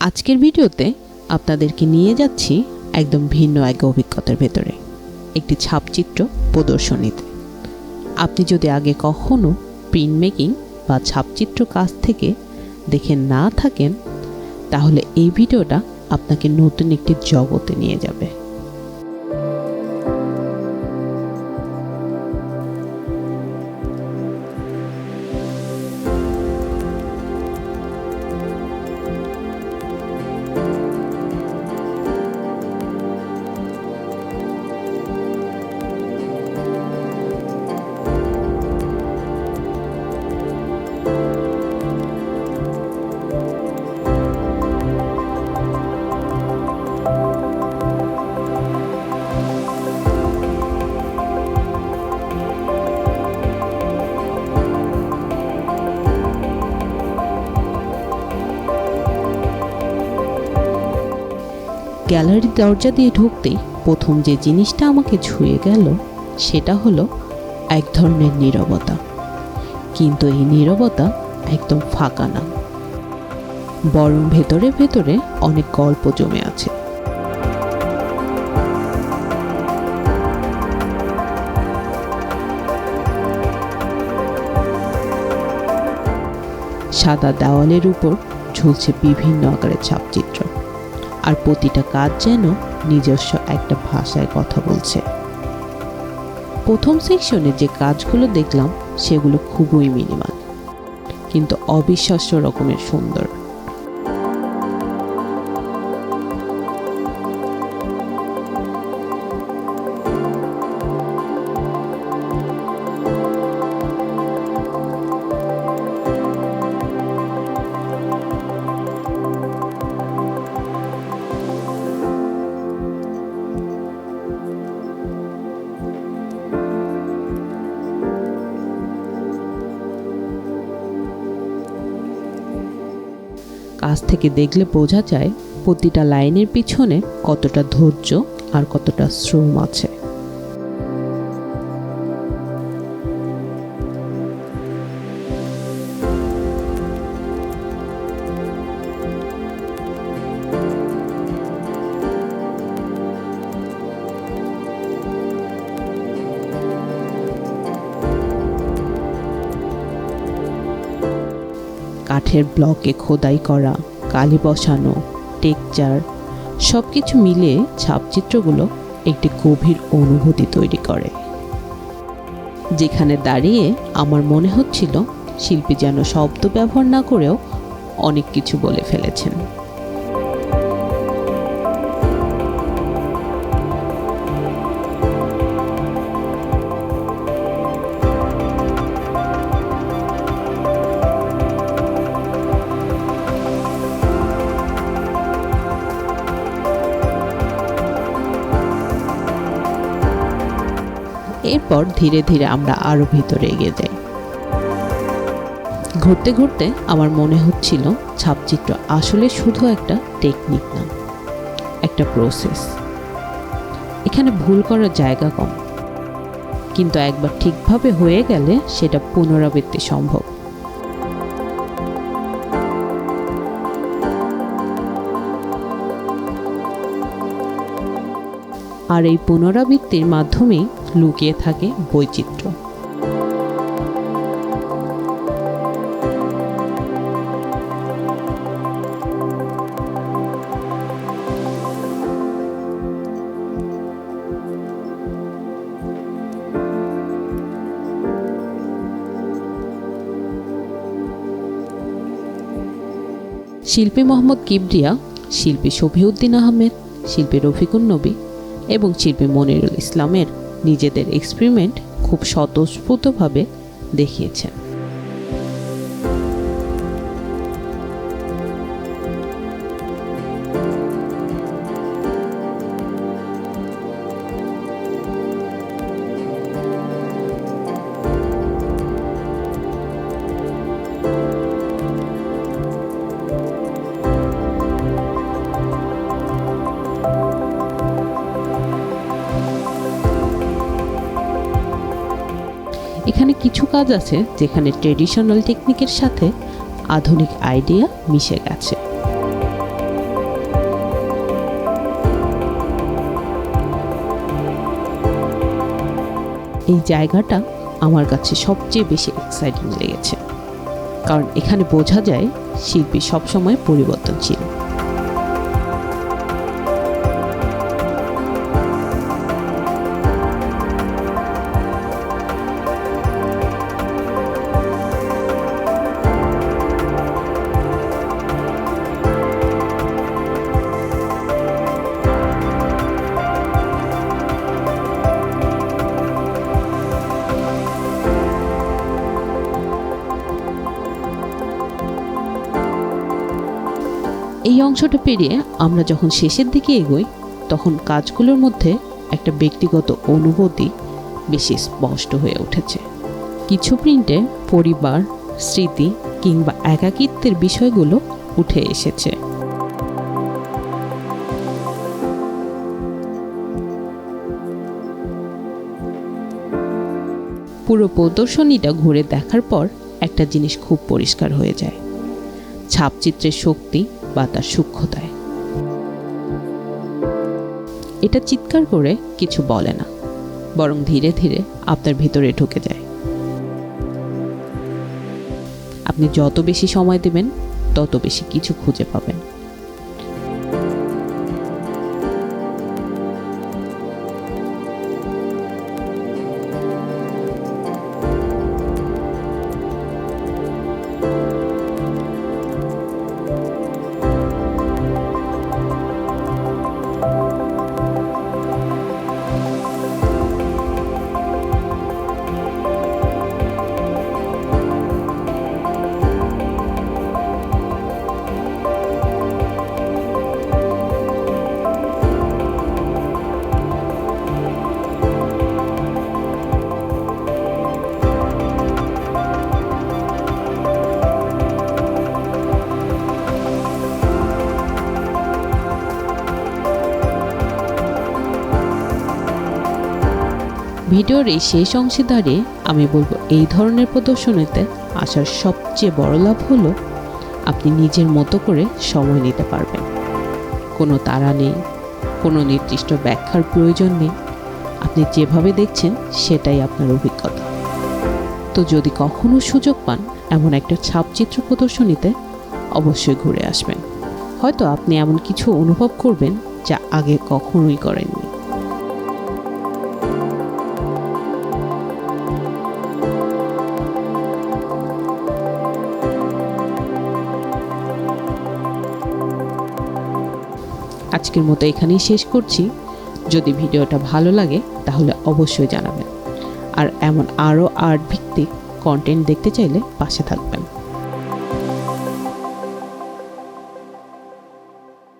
আজকের ভিডিওতে আপনাদেরকে নিয়ে যাচ্ছি একদম ভিন্ন এক অভিজ্ঞতার ভেতরে, একটি ছাপচিত্র প্রদর্শনীতে। আপনি যদি আগে কখনো প্রিন্ট মেকিং বা ছাপচিত্র কাজ থেকে দেখে না থাকেন, তাহলে এই ভিডিওটা আপনাকে নতুন একটি জগতে নিয়ে যাবে। গ্যালারির দরজা দিয়ে ঢুকতেই প্রথম যে জিনিসটা আমাকে ছুঁয়ে গেল সেটা হলো এক ধরনের নীরবতা। কিন্তু এই নীরবতা একদম ফাঁকা না, বরং ভেতরে ভেতরে অনেক গল্প জমে আছে। সাদা দেওয়ালের উপর ঝুলছে বিভিন্ন আকারের ছাপচিত্র, আর প্রতিটা কাজ যেন নিজস্ব একটা ভাষায় কথা বলছে। প্রথম সেকশনে যে কাজগুলো দেখলাম সেগুলো খুবই মিনিমাল, কিন্তু অবিশ্বাস্য রকমের সুন্দর। কাছ থেকে দেখলে বোঝা যায় প্রতিটা লাইনের পিছনে কতটা ধৈর্য আর কতটা শ্রম আছে। কাঠের ব্লকে খোদাই করা, কালি বসানো, টেক্সচার সব কিছু মিলিয়ে ছাপচিত্রগুলো একটি গভীর অনুভূতি তৈরি করে, যেখানে দাঁড়িয়ে আমার মনে হচ্ছিল শিল্পী যেন শব্দ ব্যবহার না করেও অনেক কিছু বলে ফেলেছেন। এরপর ধীরে ধীরে আমরা আরো ভিতরে এগিয়ে যাই। ঘুরতে ঘুরতে আমার মনে হচ্ছিল ছাপচিত্র আসলে শুধু একটা টেকনিক না, একটা প্রসেস। এখানে ভুল করার জায়গা কম, কিন্তু একবার ঠিকভাবে হয়ে গেলে সেটা পুনরাবৃত্তি সম্ভব। আর এই পুনরাবৃত্তির মাধ্যমেই লুকিয়ে থাকে বৈচিত্র্য। শিল্পী মোহাম্মদ কিবরিয়া, শিল্পী শফিউদ্দিন আহমেদ, শিল্পী রফিকুন নবী এবং শিল্পী মনিরুল ইসলামের নিজেদের এক্সপেরিমেন্ট খুব স্বতঃস্ফূর্তভাবে দেখিয়েছেন। এখানে কিছু কাজ আছে যেখানে ট্রেডিশনাল টেকনিকের সাথে আধুনিক আইডিয়া মিশে গেছে। এই জায়গাটা আমার কাছে সবচেয়ে বেশি এক্সাইটিং লেগেছে, কারণ এখানে বোঝা যায় শিল্পী সবসময় পরিবর্তনশীল। এই অংশটা পেরিয়ে আমরা যখন শেষের দিকে এগোই, তখন কাজগুলোর মধ্যে একটা ব্যক্তিগত অনুভূতি বেশি স্পষ্ট হয়ে উঠেছে। কিছু প্রিন্টে পরিবার, স্মৃতি কিংবা একাকিত্বের বিষয়গুলো উঠে এসেছে। পুরো প্রদর্শনীটা ঘুরে দেখার পর একটা জিনিস খুব পরিষ্কার হয়ে যায়, ছাপচিত্রের শক্তি বা তার সূক্ষ্মতায়। এটা চিৎকার করে কিছু বলে না, বরং ধীরে ধীরে আপনার ভিতরে ঢুকে যায়। আপনি যত বেশি সময় দেবেন, তত বেশি কিছু খুঁজে পাবেন। ভিডিওর এই শেষ অংশে দাঁড়িয়ে আমি বলবো, এই ধরনের প্রদর্শনীতে আসার সবচেয়ে বড় লাভ হলো আপনি নিজের মতো করে সময় নিতে পারবেন। কোনো তাড়া নেই, কোনো নির্দিষ্ট ব্যাখ্যার প্রয়োজন নেই। আপনি যেভাবে দেখছেন সেটাই আপনার অভিজ্ঞতা। তো যদি কখনো সুযোগ পান এমন একটা ছাপচিত্র প্রদর্শনীতে, অবশ্যই ঘুরে আসবেন। হয়তো আপনি এমন কিছু অনুভব করবেন যা আগে কখনোই করেননি। আজকের মতো এখানেই শেষ করছি। যদি ভিডিওটা ভালো লাগে তাহলে অবশ্যই জানাবেন, আর এমন আরও আর্ট ভিত্তিক কন্টেন্ট দেখতে চাইলে পাশে থাকবেন।